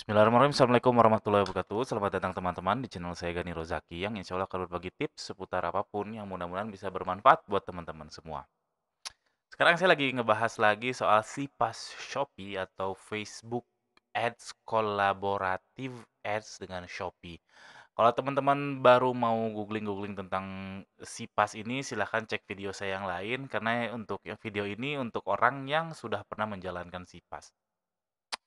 Bismillahirrahmanirrahim. Assalamualaikum warahmatullahi wabarakatuh. Selamat datang teman-teman di channel saya Gani Rozaki yang insya Allah akan berbagi tips seputar apapun yang mudah-mudahan bisa bermanfaat buat teman-teman semua. Sekarang saya lagi ngebahas lagi soal Sipas Shopee atau Facebook Ads kolaboratif ads dengan Shopee. Kalau teman-teman baru mau googling-googling tentang Sipas ini, silahkan cek video saya yang lain karena untuk video ini untuk orang yang sudah pernah menjalankan Sipas.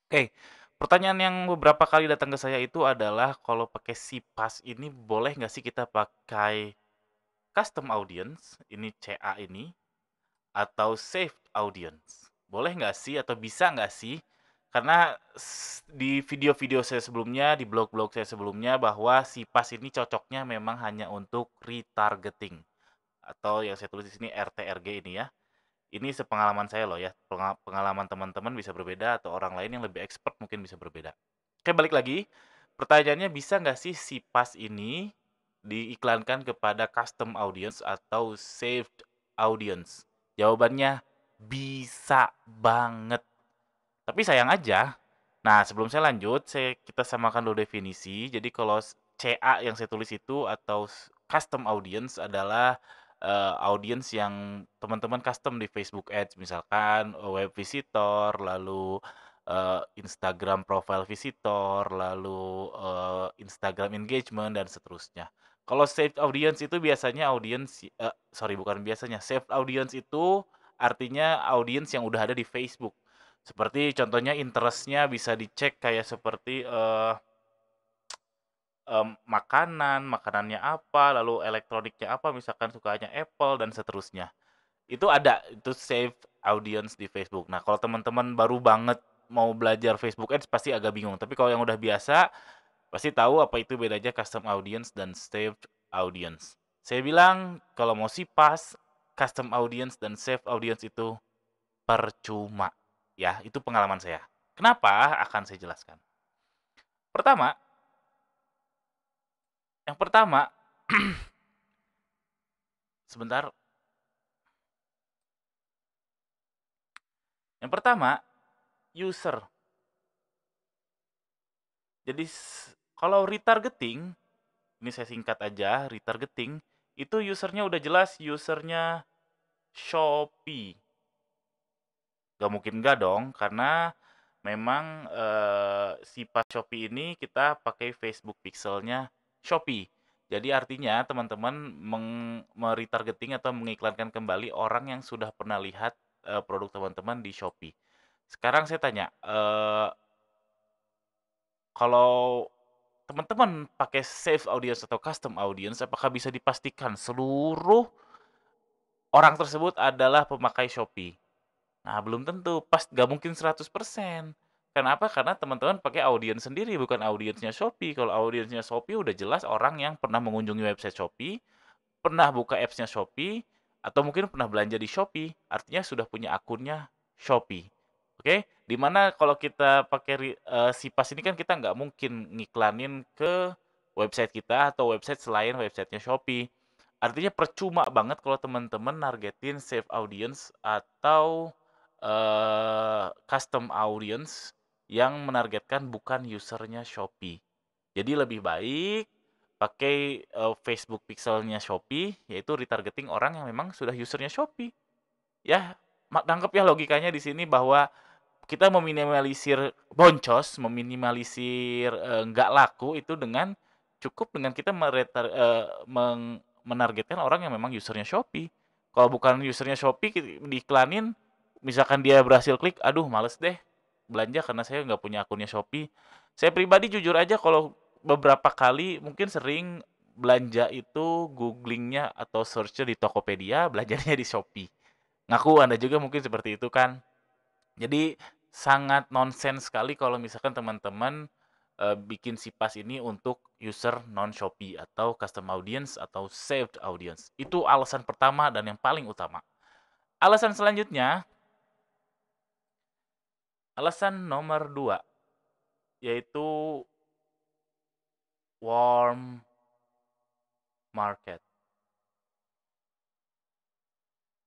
Oke, pertanyaan yang beberapa kali datang ke saya itu adalah kalau pakai Sipas ini boleh nggak sih kita pakai custom audience, ini CA ini, atau saved audience? Boleh nggak sih atau bisa nggak sih? Karena di video-video saya sebelumnya, di blog-blog saya sebelumnya bahwa Sipas ini cocoknya memang hanya untuk retargeting atau yang saya tulis di sini RTRG ini ya. Ini sepengalaman saya loh ya, pengalaman teman-teman bisa berbeda atau orang lain yang lebih expert mungkin bisa berbeda. Oke, balik lagi. Pertanyaannya bisa nggak sih si pas ini diiklankan kepada custom audience atau saved audience? Jawabannya bisa banget. Tapi sayang aja. Nah, sebelum saya lanjut, kita samakan dulu definisi. Jadi kalau CA yang saya tulis itu atau custom audience adalah audience yang teman-teman custom di Facebook Ads, misalkan web visitor, lalu Instagram profile visitor, lalu Instagram engagement dan seterusnya. Kalau saved audience itu biasanya audience, sorry bukan biasanya, saved audience itu artinya audience yang udah ada di Facebook. Seperti contohnya interest-nya bisa dicek kayak seperti, makanannya apa, lalu elektroniknya apa, misalkan sukanya Apple dan seterusnya. Itu ada, itu save audience di Facebook. Nah, kalau teman-teman baru banget mau belajar Facebook Ads pasti agak bingung, tapi kalau yang udah biasa, pasti tahu apa itu bedanya custom audience dan saved audience. Saya bilang kalau mau pas custom audience dan saved audience itu percuma. Ya, itu pengalaman saya. Kenapa? Akan saya jelaskan. Pertama, yang pertama, sebentar. Yang pertama, user. Jadi kalau retargeting, ini saya singkat aja, retargeting itu usernya udah jelas usernya Shopee. Gak mungkin enggak dong, karena memang si pas Shopee ini kita pakai Facebook pixelnya Shopee. Jadi artinya teman-teman meretargeting atau mengiklankan kembali orang yang sudah pernah lihat produk teman-teman di Shopee. Sekarang saya tanya, kalau teman-teman pakai save audience atau custom audience, apakah bisa dipastikan seluruh orang tersebut adalah pemakai Shopee? Nah, belum tentu, nggak mungkin 100%. Kenapa? Karena teman-teman pakai audiens sendiri, bukan audiensnya Shopee. Kalau audiensnya Shopee udah jelas orang yang pernah mengunjungi website Shopee, pernah buka apps-nya Shopee, atau mungkin pernah belanja di Shopee. Artinya sudah punya akunnya Shopee. Oke? Dimana kalau kita pakai Sipas ini kan kita nggak mungkin ngiklanin ke website kita atau website selain websitenya Shopee. Artinya percuma banget kalau teman-teman nargetin save audience atau custom audience yang menargetkan bukan usernya Shopee. Jadi lebih baik pakai Facebook pixelnya Shopee, yaitu retargeting orang yang memang sudah usernya Shopee. Ya, tangkap ya logikanya di sini bahwa kita meminimalisir boncos, meminimalisir nggak laku itu dengan cukup dengan kita menargetkan orang yang memang usernya Shopee. Kalau bukan usernya Shopee diiklanin, misalkan dia berhasil klik, aduh males deh belanja karena saya nggak punya akunnya Shopee. Saya pribadi jujur aja kalau beberapa kali mungkin sering belanja itu googlingnya atau searchnya di Tokopedia, belajarnya di Shopee. Ngaku Anda juga mungkin seperti itu kan? Jadi sangat nonsens sekali kalau misalkan teman-teman bikin Sipas ini untuk user non Shopee atau custom audience atau saved audience. Itu alasan pertama dan yang paling utama. Alasan selanjutnya, alasan nomor 2 yaitu warm market.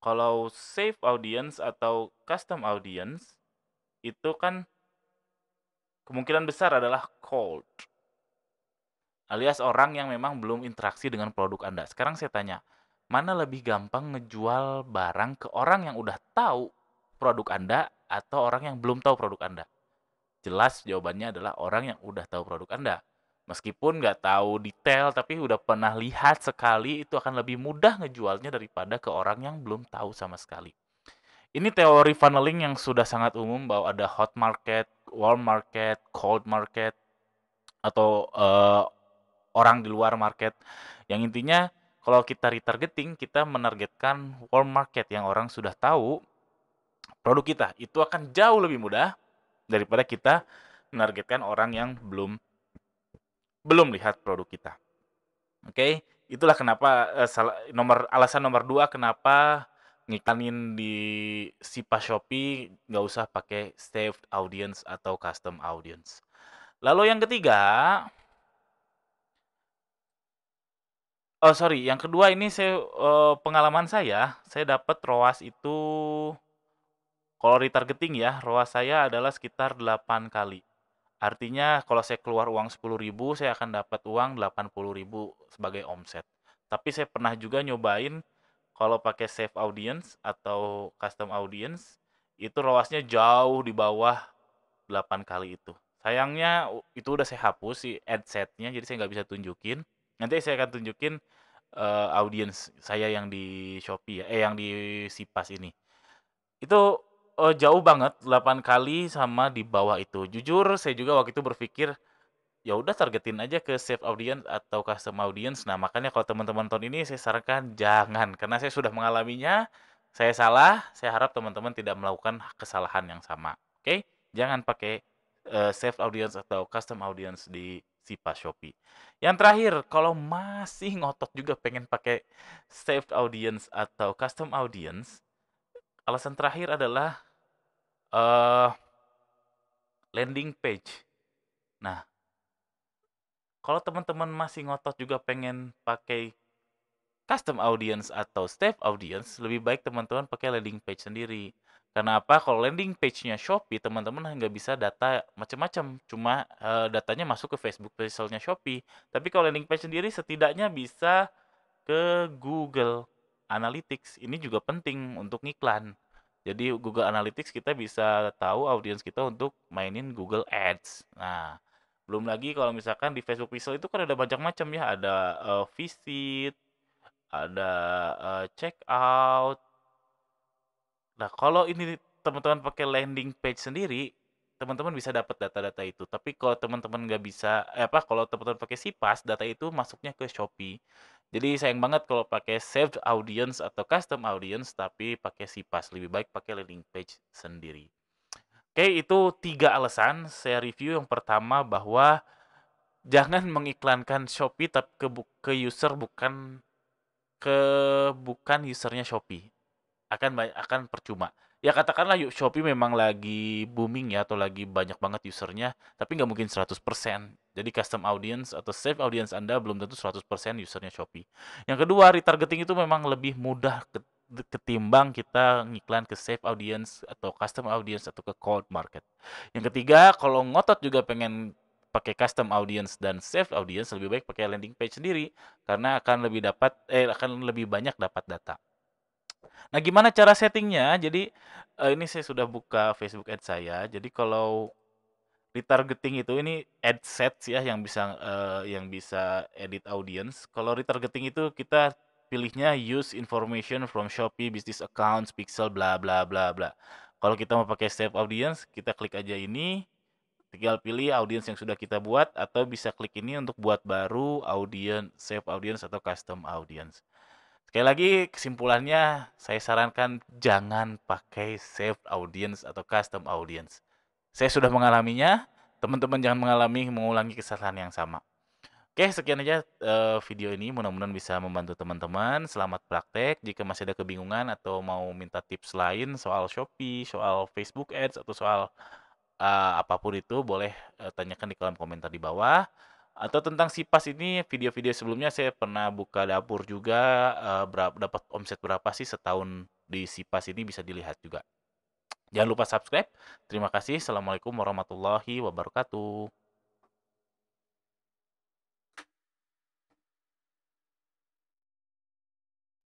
Kalau save audience atau custom audience itu kan kemungkinan besar adalah cold, alias orang yang memang belum interaksi dengan produk Anda. Sekarang saya tanya, mana lebih gampang ngejual barang ke orang yang udah tahu produk Anda atau orang yang belum tahu produk Anda? Jelas jawabannya adalah orang yang udah tahu produk Anda. Meskipun nggak tahu detail, tapi udah pernah lihat sekali, itu akan lebih mudah ngejualnya daripada ke orang yang belum tahu sama sekali. Ini teori funneling yang sudah sangat umum bahwa ada hot market, warm market, cold market, atau orang di luar market. Yang intinya kalau kita retargeting, kita menargetkan warm market yang orang sudah tahu produk kita. Itu akan jauh lebih mudah daripada kita menargetkan orang yang belum belum lihat produk kita. Oke, itulah kenapa alasan nomor 2 kenapa ngiklanin di Sipa Shopee nggak usah pakai saved audience atau custom audience. Lalu yang ketiga, oh sorry, yang kedua ini pengalaman saya dapat ROAS itu kalau retargeting ya, ROAS saya adalah sekitar 8 kali. Artinya kalau saya keluar uang 10.000, saya akan dapat uang 80.000 sebagai omset. Tapi saya pernah juga nyobain kalau pakai save audience atau custom audience, itu ROAS-nya jauh di bawah 8 kali itu. Sayangnya itu udah saya hapus si ad set-nya, jadi saya nggak bisa tunjukin. Nanti saya akan tunjukin audience saya yang di Shopee ya, yang di Sipas ini. Itu, jauh banget 8 kali sama di bawah itu. Jujur saya juga waktu itu berpikir, ya udah targetin aja ke save audience atau custom audience. Nah, makanya kalau teman-teman nonton ini saya sarankan jangan, karena saya sudah mengalaminya, saya salah, saya harap teman-teman tidak melakukan kesalahan yang sama, oke? Jangan pakai, save audience atau custom audience di Sipa Shopee. Yang terakhir, kalau masih ngotot juga pengen pakai saved audience atau custom audience, alasan terakhir adalah eh landing page. Nah, kalau teman-teman masih ngotot juga pengen pakai custom audience atau step audience, lebih baik teman-teman pakai landing page sendiri. Karena apa? Kalau landing page-nya Shopee, teman-teman nggak bisa data macam-macam. Cuma datanya masuk ke Facebook pixelnya Shopee. Tapi kalau landing page sendiri setidaknya bisa ke Google Analytics. Ini juga penting untuk ngiklan. Jadi Google Analytics kita bisa tahu audiens kita untuk mainin Google Ads. Nah, belum lagi kalau misalkan di Facebook Pixel itu kan ada banyak macam ya, ada visit, ada check out. Nah, kalau ini teman-teman pakai landing page sendiri, teman-teman bisa dapat data-data itu. Tapi kalau teman-teman nggak bisa, kalau teman-teman pakai Sipas, data itu masuknya ke Shopee. Jadi sayang banget kalau pakai saved audience atau custom audience, tapi pakai Sipas. Lebih baik pakai landing page sendiri. Oke, itu 3 alasan saya review. Yang pertama bahwa jangan mengiklankan Shopee tapi ke user ke bukan usernya Shopee. Akan percuma. Ya katakanlah Shopee memang lagi booming ya atau lagi banyak banget usernya, tapi nggak mungkin 100%. Jadi custom audience atau save audience Anda belum tentu 100% usernya Shopee. Yang kedua, retargeting itu memang lebih mudah ketimbang kita ngiklan ke save audience atau custom audience atau ke cold market. Yang ketiga, kalau ngotot juga pengen pakai custom audience dan save audience, lebih baik pakai landing page sendiri karena akan lebih banyak dapat data. Nah, gimana cara settingnya? Jadi, ini saya sudah buka Facebook Ads saya. Jadi kalau retargeting itu ini ad sets ya yang bisa edit audience. Kalau retargeting itu kita pilihnya use information from Shopee business accounts, pixel bla bla bla bla. Kalau kita mau pakai save audience, kita klik aja ini, tinggal pilih audience yang sudah kita buat atau bisa klik ini untuk buat baru audience, save audience atau custom audience. Sekali lagi kesimpulannya, saya sarankan jangan pakai saved audience atau custom audience. Saya sudah mengalaminya, teman-teman jangan mengulangi kesalahan yang sama. Oke, sekian aja video ini. Mudah-mudahan bisa membantu teman-teman. Selamat praktek. Jika masih ada kebingungan atau mau minta tips lain soal Shopee, soal Facebook Ads, atau soal apapun itu, boleh tanyakan di kolom komentar di bawah. Atau tentang Sipas ini, video-video sebelumnya saya pernah buka dapur juga, dapat omset berapa sih setahun di Sipas ini bisa dilihat juga. Jangan lupa subscribe. Terima kasih. Assalamualaikum warahmatullahi wabarakatuh.